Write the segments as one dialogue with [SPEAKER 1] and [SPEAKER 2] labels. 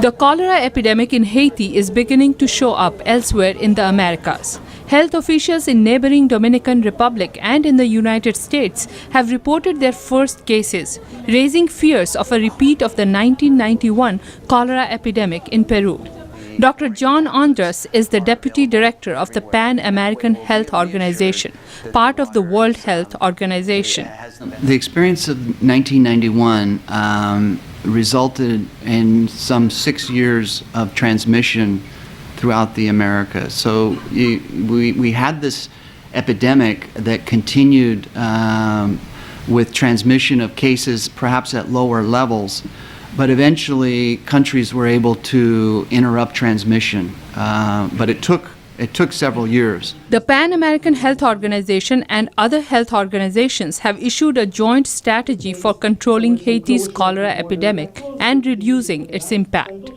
[SPEAKER 1] The cholera epidemic in Haiti is beginning to show up elsewhere in the Americas. Health officials in neighboring Dominican Republic and in the United States have reported their first cases, raising fears of a repeat of the 1991 cholera epidemic in Peru. Dr. John Andres is the Deputy Director of the Pan American Health Organization, part of the World Health Organization.
[SPEAKER 2] The experience of 1991 resulted in some 6 years of transmission throughout the Americas. So we had this epidemic that continued with transmission of cases perhaps at lower levels. But eventually, countries were able to interrupt transmission, but it took several years.
[SPEAKER 1] The Pan American Health Organization and other health organizations have issued a joint strategy for controlling Haiti's cholera epidemic and reducing its impact.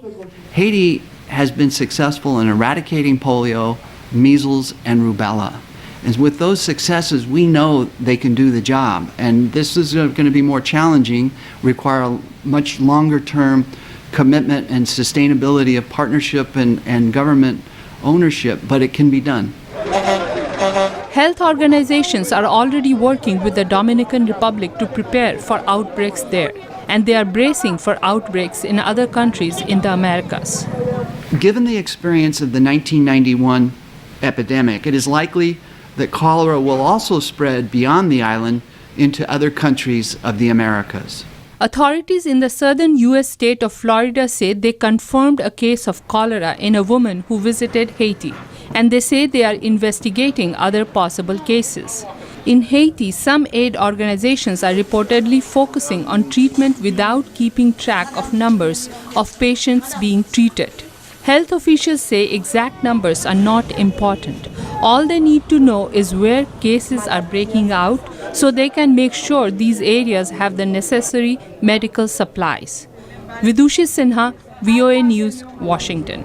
[SPEAKER 2] Haiti has been successful in eradicating polio, measles, and rubella. And with those successes, we know they can do the job. And this is going to be more challenging, require a much longer-term commitment and sustainability of partnership and government ownership, but it can be done.
[SPEAKER 1] Health organizations are already working with the Dominican Republic to prepare for outbreaks there, and they are bracing for outbreaks in other countries in the Americas.
[SPEAKER 2] Given the experience of the 1991 epidemic, it is likely that cholera will also spread beyond the island into other countries of the Americas.
[SPEAKER 1] Authorities in the southern U.S. state of Florida say they confirmed a case of cholera in a woman who visited Haiti, and they say they are investigating other possible cases. In Haiti, some aid organizations are reportedly focusing on treatment without keeping track of numbers of patients being treated. Health officials say exact numbers are not important. All they need to know is where cases are breaking out so they can make sure these areas have the necessary medical supplies. Vidushi Sinha, VOA News, Washington.